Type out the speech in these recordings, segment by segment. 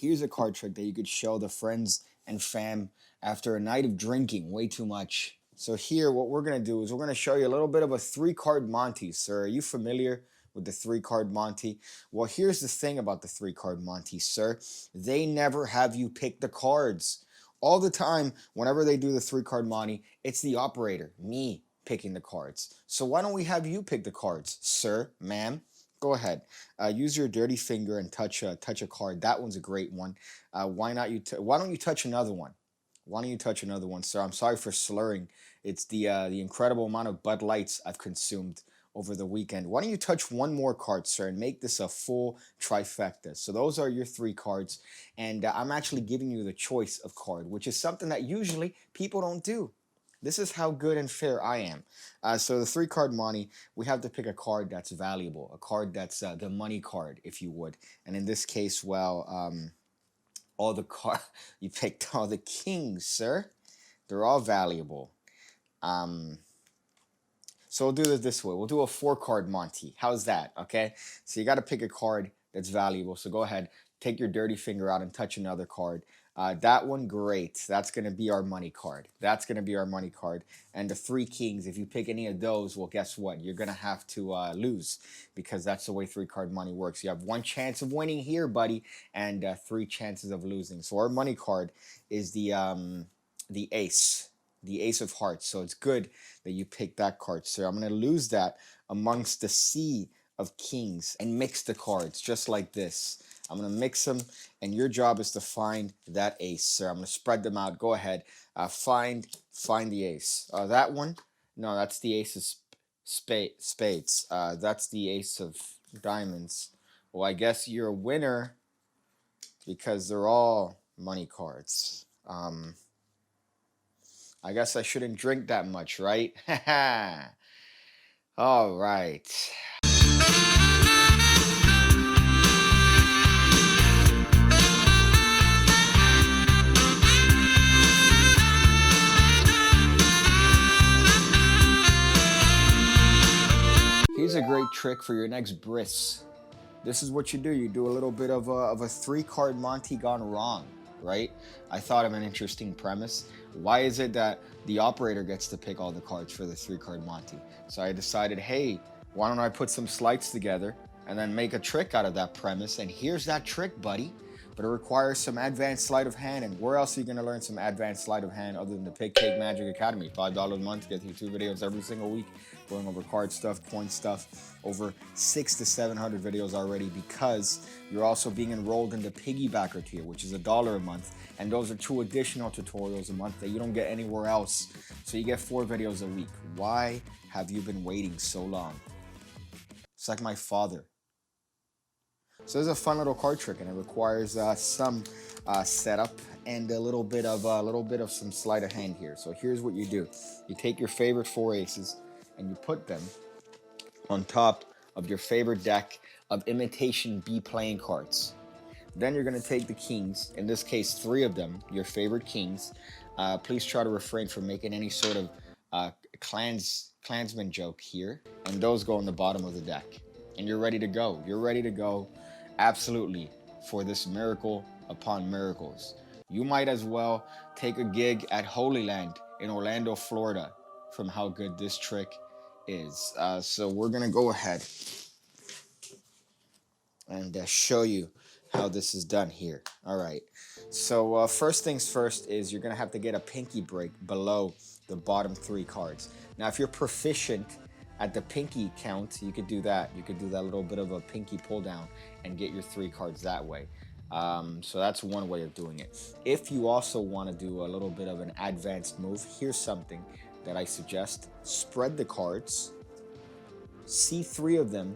here's a card trick that you could show the friends and fam after a night of drinking way too much. So here, what we're going to do is we're going to show you a little bit of a 3-card Monte, sir. Are you familiar with the 3-card Monte? Well, here's the thing about the 3-card Monte, sir. They never have you pick the cards. All the time, whenever they do the 3-card Monte, it's the operator, me, picking the cards. So why don't we have you pick the cards, sir, ma'am? Go ahead. Use your dirty finger and touch a card. That one's a great one. Why don't you touch another one? Why don't you touch another one, sir? I'm sorry for slurring. It's the incredible amount of Bud Lights I've consumed over the weekend. Why don't you touch one more card, sir, and make this a full trifecta? So those are your 3 cards, and I'm actually giving you the choice of card, which is something that usually people don't do. This is how good and fair I am. So the 3-card Monte, we have to pick a card that's valuable, a card that's the money card, if you would. And in this case, well, you picked all the kings, sir. They're all valuable. So we'll do it this way. We'll do a 4-card Monte. How's that? Okay. So you got to pick a card that's valuable. So go ahead, take your dirty finger out and touch another card. That one, great. That's going to be our money card. That's going to be our money card. And the 3 kings, if you pick any of those, well, guess what? You're going to have to lose, because that's the way 3-card Monte works. You have 1 chance of winning here, buddy, and 3 chances of losing. So our money card is the ace. The ace of hearts. So it's good that you picked that card, sir. I'm going to lose that amongst the sea of kings and mix the cards just like this. I'm going to mix them, and your job is to find that ace, sir. I'm going to spread them out. Go ahead. Find the ace. That one? No, that's the ace of spades. That's the ace of diamonds. Well, I guess you're a winner because they're all money cards. I guess I shouldn't drink that much, right? All right. Here's a great trick for your next bris. This is what you do. You do a little bit of a 3-card Monte gone wrong, right? I thought of an interesting premise. Why is it that the operator gets to pick all the cards for the 3-card Monte? So I decided, hey, why don't I put some sleights together and then make a trick out of that premise? And here's that trick, buddy. But it requires some advanced sleight of hand. And where else are you going to learn some advanced sleight of hand other than the Pigcake Magic Academy? $5 a month, get you 2 videos every single week, going over card stuff, coin stuff, over 600 to 700 videos already, because you're also being enrolled in the Piggybacker tier, which is $1 a month. And those are 2 additional tutorials a month that you don't get anywhere else. So you get 4 videos a week. Why have you been waiting so long? It's like my father. So this is a fun little card trick, and it requires some setup and a little bit of some sleight of hand here. So here's what you do: you take your favorite 4 aces and you put them on top of your favorite deck of imitation B playing cards. Then you're going to take the kings, in this case 3 of them, your favorite kings. Please try to refrain from making any sort of Klansman joke here. And those go on the bottom of the deck. And you're ready to go. You're ready to go, absolutely, for this miracle upon miracles. You might as well take a gig at Holy Land in Orlando, Florida, from how good this trick is. So we're going to go ahead and show you how this is done here. All right. So first things first is you're going to have to get a pinky break below the bottom 3 cards. Now, if you're proficient at the pinky count, you could do that. You could do that little bit of a pinky pull down and get your 3 cards that way. So that's one way of doing it. If you also want to do a little bit of an advanced move, here's something that I suggest. Spread the cards, see 3 of them,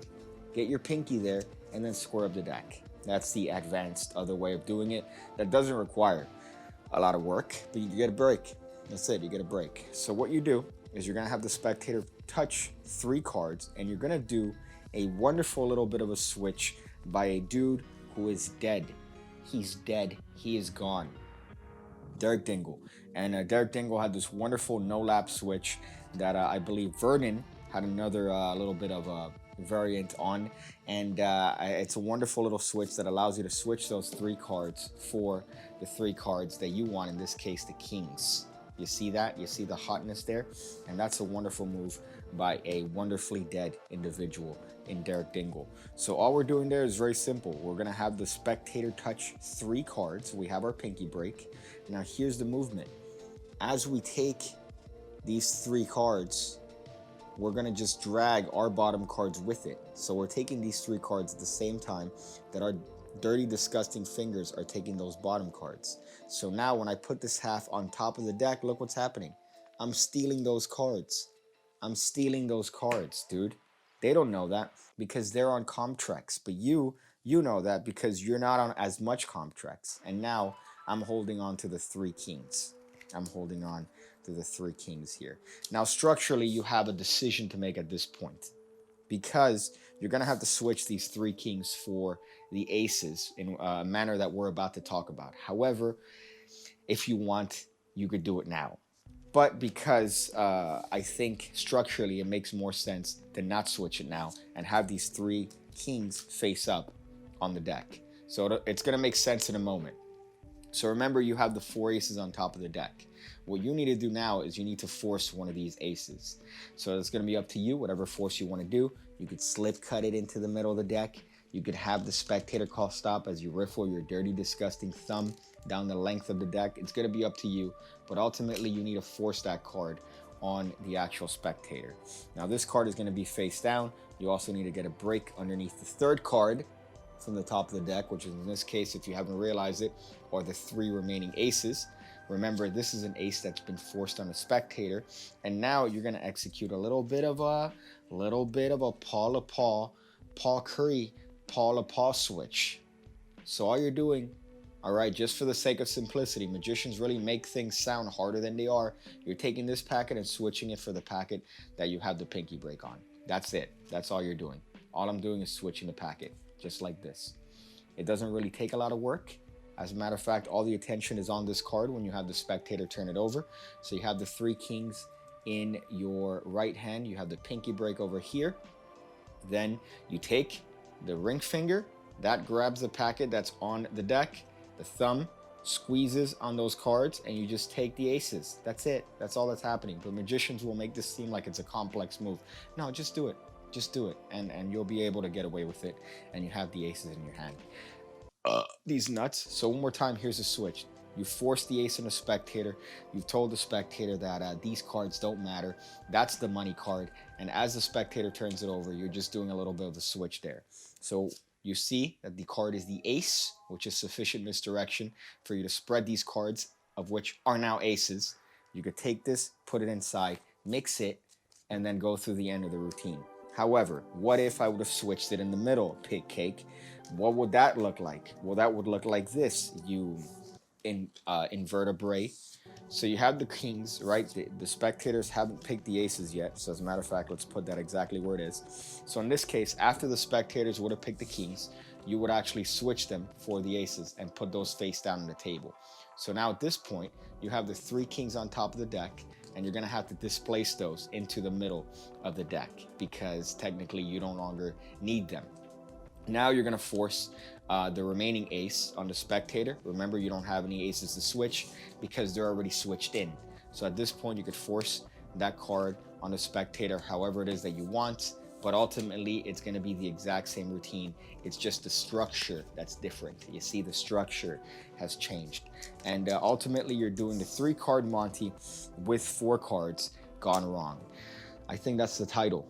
get your pinky there, and then square up the deck. That's the advanced other way of doing it. That doesn't require a lot of work, but you get a break. That's it, you get a break. So what you do is you're gonna have the spectator touch 3 cards, and you're gonna do a wonderful little bit of a switch by a dude who is dead. He's dead, he is gone. Derek Dingle. And Derek Dingle had this wonderful no-lap switch that I believe Vernon had another little bit of a variant on, and it's a wonderful little switch that allows you to switch those 3 cards for the 3 cards that you want, in this case the kings. You see that? You see the hotness there? And that's a wonderful move by a wonderfully dead individual in Derek Dingle. So all we're doing there is very simple. We're going to have the spectator touch 3 cards. We have our pinky break. Now here's the movement. As we take these 3 cards, we're going to just drag our bottom cards with it. So we're taking these 3 cards at the same time that our dirty, disgusting fingers are taking those bottom cards. So now when I put this half on top of the deck, look what's happening. I'm stealing those cards. I'm stealing those cards, dude. They don't know that because they're on Comtrex, but you know that because you're not on as much Comtrex. And now I'm holding on to the 3 kings. I'm holding on to the 3 kings here. Now, structurally, you have a decision to make at this point, because you're going to have to switch these 3 kings for the aces in a manner that we're about to talk about. However, if you want, you could do it now. But because I think structurally it makes more sense to not switch it now and have these 3 kings face up on the deck. So it's going to make sense in a moment. So remember, you have the 4 aces on top of the deck. What you need to do now is you need to force one of these aces. So it's going to be up to you, whatever force you want to do. You could slip cut it into the middle of the deck. You could have the spectator call stop as you riffle your dirty, disgusting thumb down the length of the deck. It's going to be up to you, but ultimately you need to force that card on the actual spectator. Now this card is going to be face down. You also need to get a break underneath the 3rd card from the top of the deck, which is in this case, if you haven't realized it, are the 3 remaining aces. Remember, this is an ace that's been forced on a spectator, and now you're going to execute a little bit of a Paul Curry, Paul switch. So all you're doing, all right, just for the sake of simplicity, magicians really make things sound harder than they are. You're taking this packet and switching it for the packet that you have the pinky break on. That's it. That's all you're doing. All I'm doing is switching the packet, just like this. It doesn't really take a lot of work. As a matter of fact, all the attention is on this card when you have the spectator turn it over. So you have the 3 kings in your right hand. You have the pinky break over here. Then you take the ring finger. That grabs the packet that's on the deck. The thumb squeezes on those cards, and you just take the aces. That's it. That's all that's happening. But magicians will make this seem like it's a complex move. No, just do it. Just do it. And you'll be able to get away with it. And you have the aces in your hand. These nuts. So one more time, here's a switch. You force the ace on the spectator. You've told the spectator that these cards don't matter. That's the money card. And as the spectator turns it over, you're just doing a little bit of a switch there. So you see that the card is the ace, which is sufficient misdirection for you to spread these cards, of which are now aces. You could take this, put it inside, mix it, and then go through the end of the routine. However, what if I would have switched it in the middle, Pigcake? What would that look like? Well, that would look like this, you invertebrate. So you have the kings, right? The spectators haven't picked the aces yet. So as a matter of fact, let's put that exactly where it is. So in this case, after the spectators would have picked the kings, you would actually switch them for the aces and put those face down on the table. So now at this point, you have the 3 kings on top of the deck, and you're going to have to displace those into the middle of the deck because technically you no longer need them. Now you're going to force the remaining ace on the spectator. Remember, you don't have any aces to switch because they're already switched in. So at this point, you could force that card on the spectator however it is that you want, but ultimately it's going to be the exact same routine. It's just the structure that's different. You see, the structure has changed. And ultimately, you're doing the 3 card Monte with 4 cards gone wrong. I think that's the title.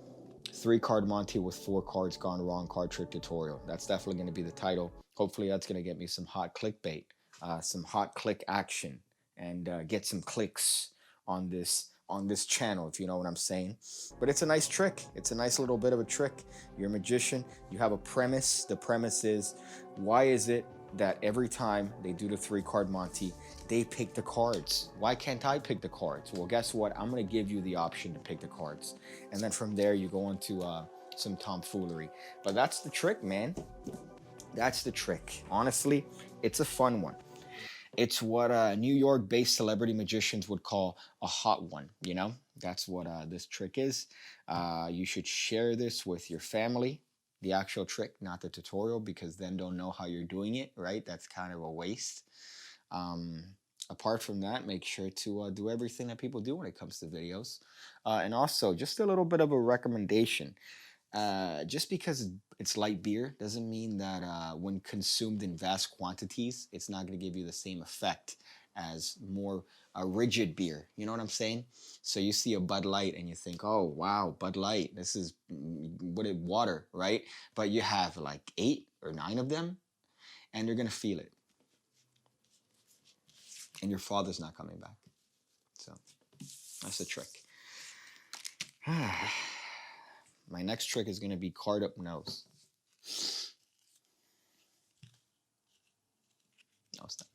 3 card Monte with 4 cards gone wrong card trick tutorial. That's definitely going to be the title. Hopefully that's going to get me some hot clickbait, some hot click action, and get some clicks on this channel, if you know what I'm saying. But it's a nice trick. It's a nice little bit of a trick. You're a magician. You have a premise. The premise is, why is it that every time they do the 3 card Monte, they pick the cards? Why can't I pick the cards? Well, guess what? I'm going to give you the option to pick the cards. And then from there, you go into some tomfoolery. But that's the trick, man. That's the trick. Honestly, it's a fun one. It's what New York-based celebrity magicians would call a hot one. You know, that's what this trick is. You should share this with your family, the actual trick, not the tutorial, because then they'll know how you're doing it, right? That's kind of a waste. Um, Apart from that, make sure to do everything that people do when it comes to videos. And also, just a little bit of a recommendation. Just because it's light beer doesn't mean that when consumed in vast quantities, it's not going to give you the same effect as more rigid beer. You know what I'm saying? So you see a Bud Light and you think, oh, wow, Bud Light, this is water, right? But you have like 8 or 9 of them and you're going to feel it. And your father's not coming back. So that's a trick. My next trick is going to be card up nose. No, it's not.